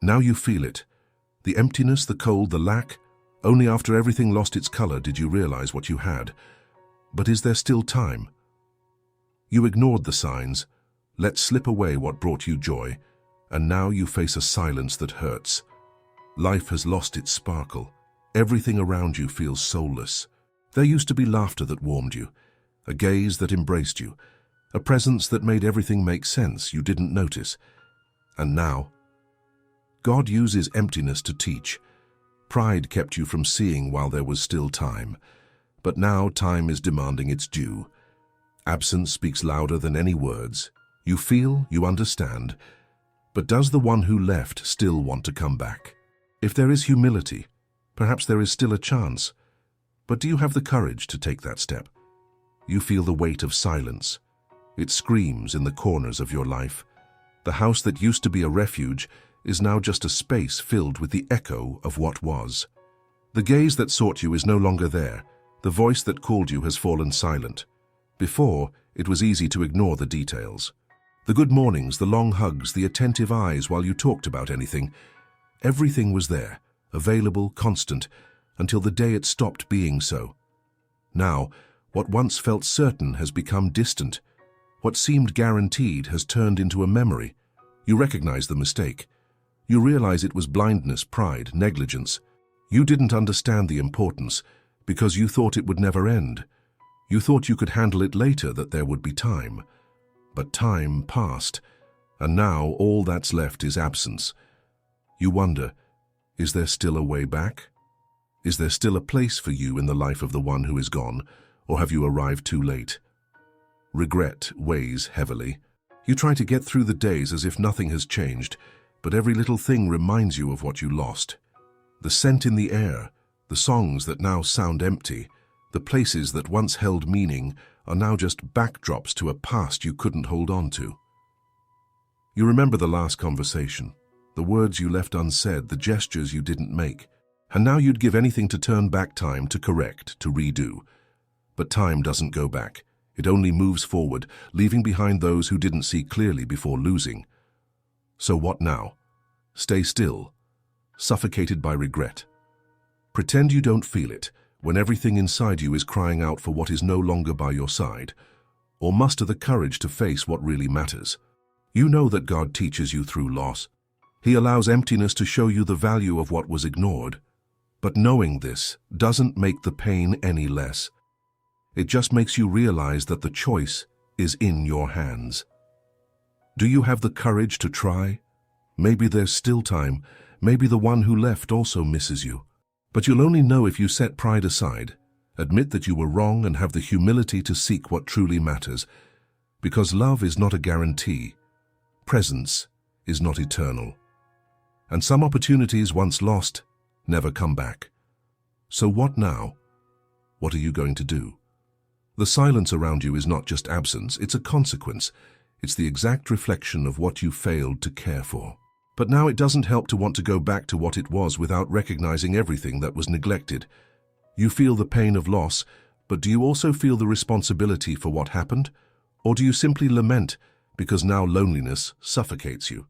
Now you feel it. The emptiness, the cold, the lack. Only after everything lost its color did you realize what you had. But is there still time? You ignored the signs, let slip away what brought you joy, and now you face a silence that hurts. Life has lost its sparkle. Everything around you feels soulless. There used to be laughter that warmed you, a gaze that embraced you, a presence that made everything make sense you didn't notice. And now, God uses emptiness to teach. Pride kept you from seeing while there was still time. But now time is demanding its due. Absence speaks louder than any words. You feel, you understand. But does the one who left still want to come back? If there is humility, perhaps there is still a chance. But do you have the courage to take that step? You feel the weight of silence. It screams in the corners of your life. The house that used to be a refuge is now just a space filled with the echo of what was. The gaze that sought you is no longer there. The voice that called you has fallen silent. Before, it was easy to ignore the details. The good mornings, the long hugs, the attentive eyes while you talked about anything. Everything was there, available, constant, until the day it stopped being so. Now, what once felt certain has become distant. What seemed guaranteed has turned into a memory. You recognize the mistake. You realize it was blindness, pride, negligence. You didn't understand the importance because you thought it would never end. You thought you could handle it later, that there would be time. But time passed, and now all that's left is absence. You wonder, is there still a way back? Is there still a place for you in the life of the one who is gone, or have you arrived too late? Regret weighs heavily. You try to get through the days as if nothing has changed, but every little thing reminds you of what you lost. The scent in the air, the songs that now sound empty, the places that once held meaning are now just backdrops to a past you couldn't hold on to. You remember the last conversation, the words you left unsaid, the gestures you didn't make, and now you'd give anything to turn back time, to correct, to redo. But time doesn't go back. It only moves forward, leaving behind those who didn't see clearly before losing. So what now? Stay still, suffocated by regret. Pretend you don't feel it when everything inside you is crying out for what is no longer by your side, or muster the courage to face what really matters. You know that God teaches you through loss. He allows emptiness to show you the value of what was ignored. But knowing this doesn't make the pain any less. It just makes you realize that the choice is in your hands. Do you have the courage to try? Maybe there's still time. Maybe the one who left also misses you. But you'll only know if you set pride aside, admit that you were wrong, and have the humility to seek what truly matters. Because love is not a guarantee. Presence is not eternal. And some opportunities once lost never come back. So what now? What are you going to do? The silence around you is not just absence, it's a consequence. It's the exact reflection of what you failed to care for. But now it doesn't help to want to go back to what it was without recognizing everything that was neglected. You feel the pain of loss, but do you also feel the responsibility for what happened? Or do you simply lament because now loneliness suffocates you?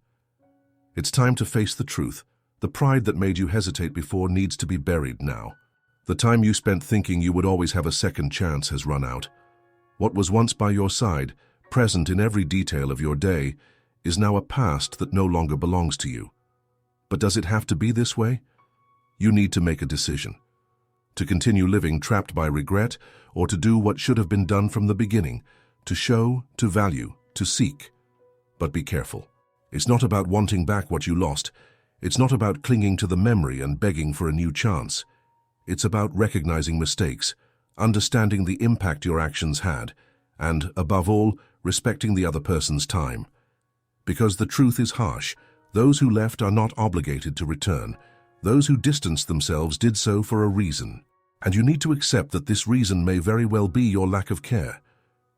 It's time to face the truth. The pride that made you hesitate before needs to be buried now. The time you spent thinking you would always have a second chance has run out. What was once by your side, present in every detail of your day, is now a past that no longer belongs to you. But does it have to be this way? You need to make a decision. To continue living trapped by regret, or to do what should have been done from the beginning, to show, to value, to seek. But be careful. It's not about wanting back what you lost. It's not about clinging to the memory and begging for a new chance. It's about recognizing mistakes, understanding the impact your actions had, and, above all, respecting the other person's time. Because the truth is harsh, those who left are not obligated to return. Those who distanced themselves did so for a reason. And you need to accept that this reason may very well be your lack of care.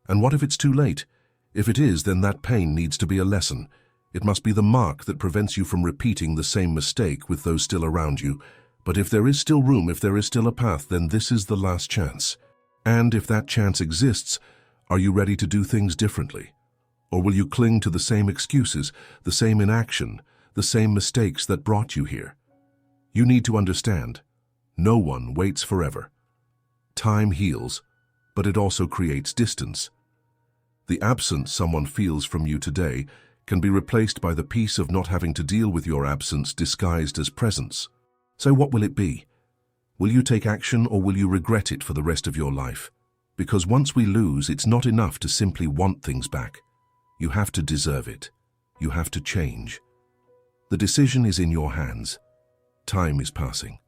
And what if it's too late? If it is, then that pain needs to be a lesson. It must be the mark that prevents you from repeating the same mistake with those still around you. But if there is still room, if there is still a path, then this is the last chance. And if that chance exists, are you ready to do things differently? Or will you cling to the same excuses, the same inaction, the same mistakes that brought you here. You need to understand, no one waits forever. Time heals, but it also creates distance. The absence someone feels from you today can be replaced by the peace of not having to deal with your absence disguised as presence. So what will it be? Will you take action, or will you regret it for the rest of your life? Because once we lose, it's not enough to simply want things back. You have to deserve it. You have to change. The decision is in your hands. Time is passing.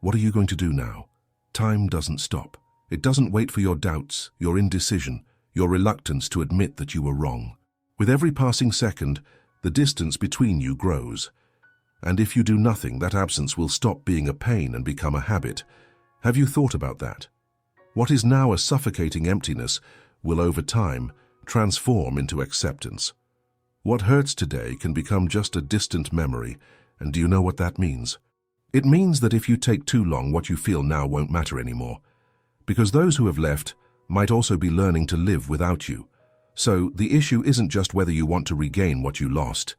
What are you going to do now? Time doesn't stop. It doesn't wait for your doubts, your indecision, your reluctance to admit that you were wrong. With every passing second, the distance between you grows. And if you do nothing, that absence will stop being a pain and become a habit. Have you thought about that? What is now a suffocating emptiness will, over time, transform into acceptance. What hurts today can become just a distant memory, and do you know what that means? It means that if you take too long, what you feel now won't matter anymore. Because those who have left might also be learning to live without you. So the issue isn't just whether you want to regain what you lost.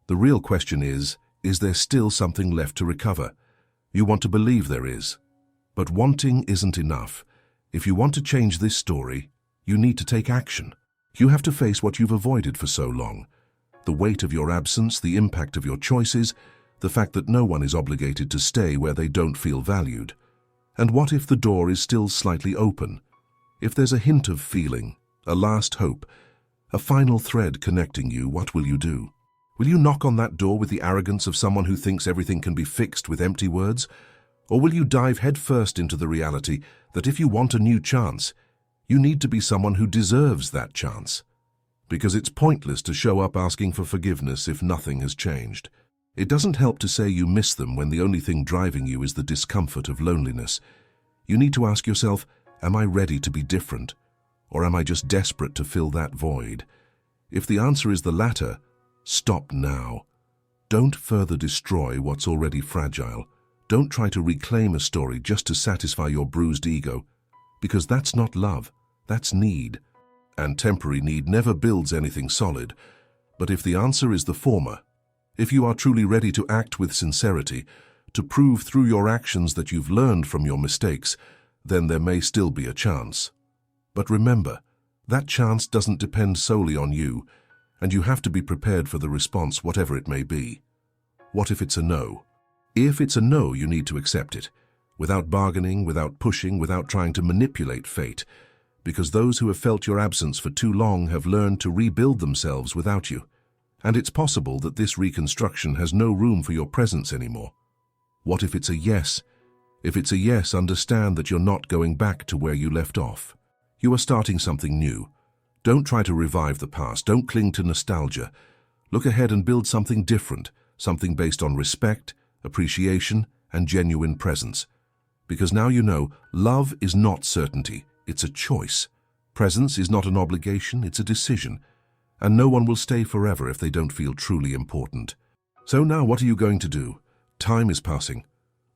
The real question is there still something left to recover? You want to believe there is. But wanting isn't enough. If you want to change this story, you need to take action. You have to face what you've avoided for so long. The weight of your absence, the impact of your choices, the fact that no one is obligated to stay where they don't feel valued. And what if the door is still slightly open? If there's a hint of feeling, a last hope, a final thread connecting you, what will you do? Will you knock on that door with the arrogance of someone who thinks everything can be fixed with empty words? Or will you dive headfirst into the reality that if you want a new chance, you need to be someone who deserves that chance? Because it's pointless to show up asking for forgiveness if nothing has changed. It doesn't help to say you miss them when the only thing driving you is the discomfort of loneliness. You need to ask yourself, am I ready to be different? Or am I just desperate to fill that void? If the answer is the latter, stop now. Don't further destroy what's already fragile. Don't try to reclaim a story just to satisfy your bruised ego, because that's not love, that's need. And temporary need never builds anything solid. But if the answer is the former, if you are truly ready to act with sincerity, to prove through your actions that you've learned from your mistakes, then there may still be a chance. But remember, that chance doesn't depend solely on you, and you have to be prepared for the response, whatever it may be. What if it's a no? If it's a no, you need to accept it, without bargaining, without pushing, without trying to manipulate fate, because those who have felt your absence for too long have learned to rebuild themselves without you. And it's possible that this reconstruction has no room for your presence anymore. What if it's a yes? If it's a yes, understand that you're not going back to where you left off. You are starting something new. Don't try to revive the past. Don't cling to nostalgia. Look ahead and build something different, something based on respect, appreciation, and genuine presence. Because now you know, love is not certainty, it's a choice. Presence is not an obligation, it's a decision. And no one will stay forever if they don't feel truly important. So now what are you going to do? Time is passing.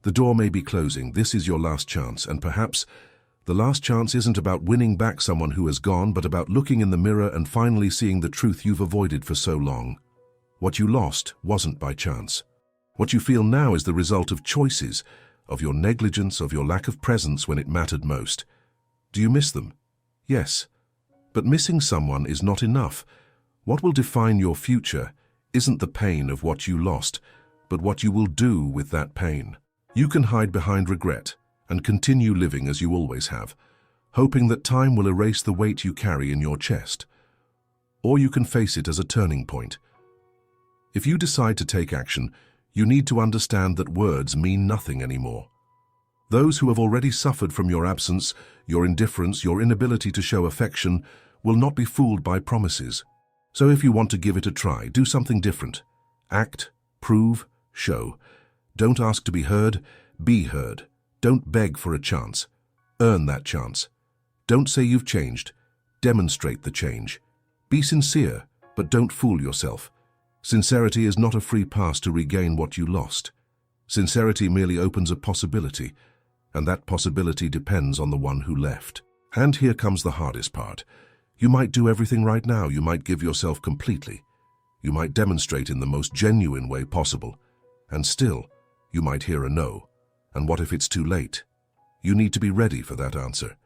The door may be closing. This is your last chance, and perhaps the last chance isn't about winning back someone who has gone, but about looking in the mirror and finally seeing the truth you've avoided for so long. What you lost wasn't by chance. What you feel now is the result of choices, of your negligence, of your lack of presence when it mattered most. Do you miss them? Yes. But missing someone is not enough. What will define your future isn't the pain of what you lost, but what you will do with that pain. You can hide behind regret and continue living as you always have, hoping that time will erase the weight you carry in your chest. Or you can face it as a turning point. If you decide to take action, you need to understand that words mean nothing anymore. Those who have already suffered from your absence, your indifference, your inability to show affection, will not be fooled by promises. So if you want to give it a try, do something different. Act, prove, show. Don't ask to be heard, be heard. Don't beg for a chance. Earn that chance. Don't say you've changed. Demonstrate the change. Be sincere, but don't fool yourself. Sincerity is not a free pass to regain what you lost. Sincerity merely opens a possibility, and that possibility depends on the one who left. And here comes the hardest part. You might do everything right now. You might give yourself completely. You might demonstrate in the most genuine way possible. And still, you might hear a no. And what if it's too late? You need to be ready for that answer.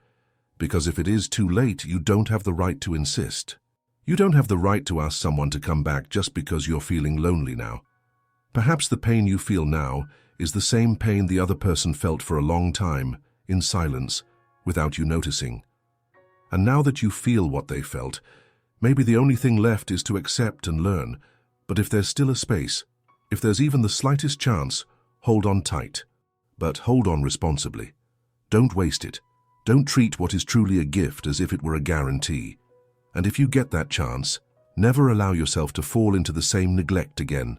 Because if it is too late, you don't have the right to insist. You don't have the right to ask someone to come back just because you're feeling lonely now. Perhaps the pain you feel now is the same pain the other person felt for a long time, in silence, without you noticing. And now that you feel what they felt, maybe the only thing left is to accept and learn. But if there's still a space, if there's even the slightest chance, hold on tight. But hold on responsibly. Don't waste it. Don't treat what is truly a gift as if it were a guarantee. And if you get that chance, never allow yourself to fall into the same neglect again.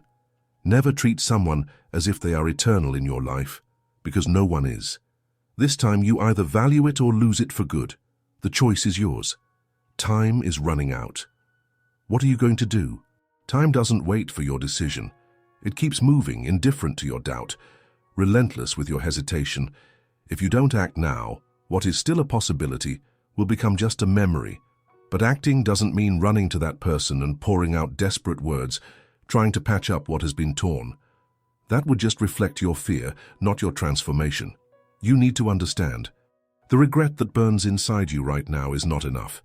Never treat someone as if they are eternal in your life, because no one is. This time you either value it or lose it for good. The choice is yours. Time is running out. What are you going to do? Time doesn't wait for your decision. It keeps moving, indifferent to your doubt, relentless with your hesitation. If you don't act now, what is still a possibility will become just a memory. But acting doesn't mean running to that person and pouring out desperate words, trying to patch up what has been torn. That would just reflect your fear, not your transformation. You need to understand. The regret that burns inside you right now is not enough.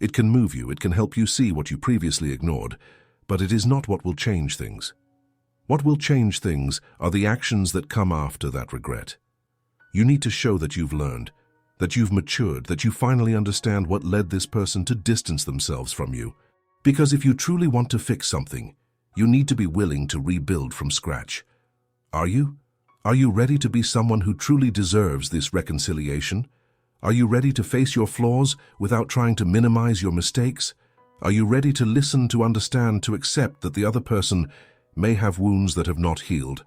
It can move you, it can help you see what you previously ignored, but it is not what will change things. What will change things are the actions that come after that regret. You need to show that you've learned, that you've matured, that you finally understand what led this person to distance themselves from you. Because if you truly want to fix something, you need to be willing to rebuild from scratch. Are you? Are you ready to be someone who truly deserves this reconciliation? Are you ready to face your flaws without trying to minimize your mistakes? Are you ready to listen, to understand, to accept that the other person may have wounds that have not healed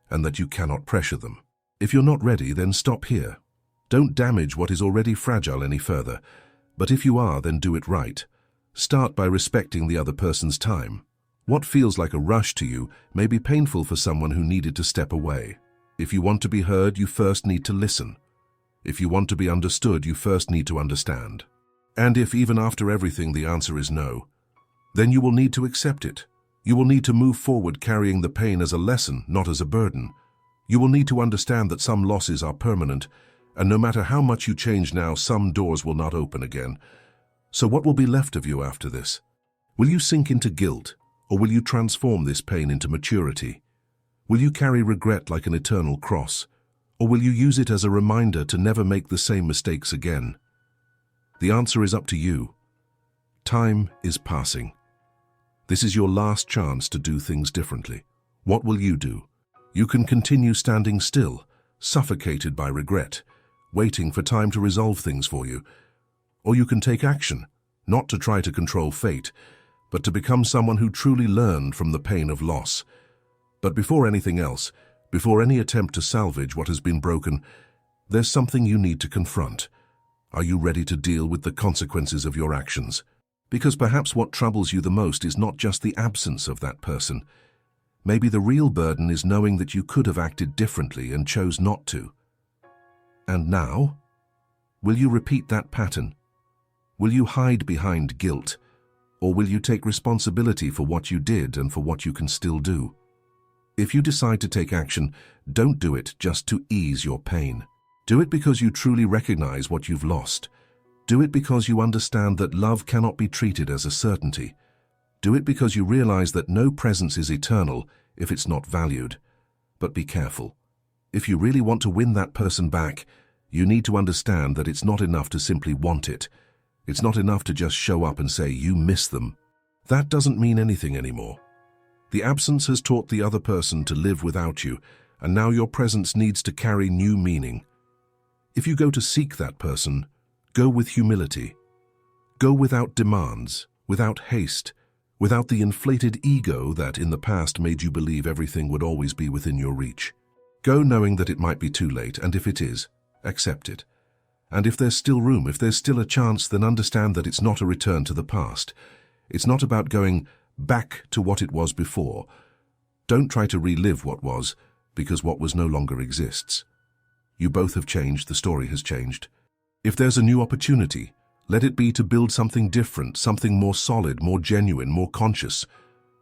and that you cannot pressure them? If you're not ready, then stop here. Don't damage what is already fragile any further. But if you are, then do it right. Start by respecting the other person's time. What feels like a rush to you may be painful for someone who needed to step away. If you want to be heard, you first need to listen. If you want to be understood, you first need to understand. And if even after everything the answer is no, then you will need to accept it. You will need to move forward carrying the pain as a lesson, not as a burden. You will need to understand that some losses are permanent, and no matter how much you change now, some doors will not open again. So what will be left of you after this? Will you sink into guilt, or will you transform this pain into maturity? Will you carry regret like an eternal cross, or will you use it as a reminder to never make the same mistakes again? The answer is up to you. Time is passing. This is your last chance to do things differently. What will you do? You can continue standing still, suffocated by regret, waiting for time to resolve things for you. Or you can take action, not to try to control fate, but to become someone who truly learned from the pain of loss. But before anything else, before any attempt to salvage what has been broken, there's something you need to confront. Are you ready to deal with the consequences of your actions? Because perhaps what troubles you the most is not just the absence of that person. Maybe the real burden is knowing that you could have acted differently and chose not to. And now? Will you repeat that pattern? Will you hide behind guilt? Or will you take responsibility for what you did and for what you can still do? If you decide to take action, don't do it just to ease your pain. Do it because you truly recognize what you've lost. Do it because you understand that love cannot be treated as a certainty. Do it because you realize that no presence is eternal if it's not valued. But be careful. If you really want to win that person back, you need to understand that it's not enough to simply want it. It's not enough to just show up and say you miss them. That doesn't mean anything anymore. The absence has taught the other person to live without you, and now your presence needs to carry new meaning. If you go to seek that person, go with humility. Go without demands, without haste, without the inflated ego that in the past made you believe everything would always be within your reach. Go knowing that it might be too late, and if it is, accept it. And if there's still room, if there's still a chance, then understand that it's not a return to the past. It's not about going back to what it was before. Don't try to relive what was, because what was no longer exists. You both have changed, the story has changed. If there's a new opportunity, let it be to build something different, something more solid, more genuine, more conscious.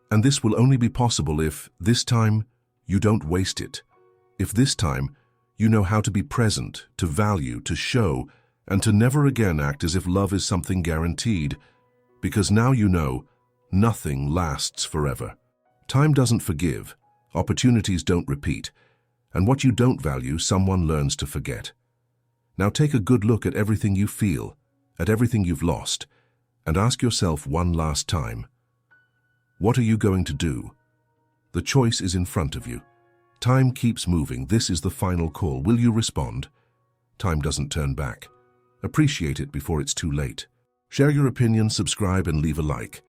And this will only be possible if, this time, you don't waste it. If this time, you know how to be present, to value, to show, and to never again act as if love is something guaranteed. Because now you know, nothing lasts forever. Time doesn't forgive, opportunities don't repeat, and what you don't value, someone learns to forget. Now take a good look at everything you feel, at everything you've lost, and ask yourself one last time, what are you going to do? The choice is in front of you. Time keeps moving. This is the final call. Will you respond? Time doesn't turn back. Appreciate it before it's too late. Share your opinion, subscribe, and leave a like.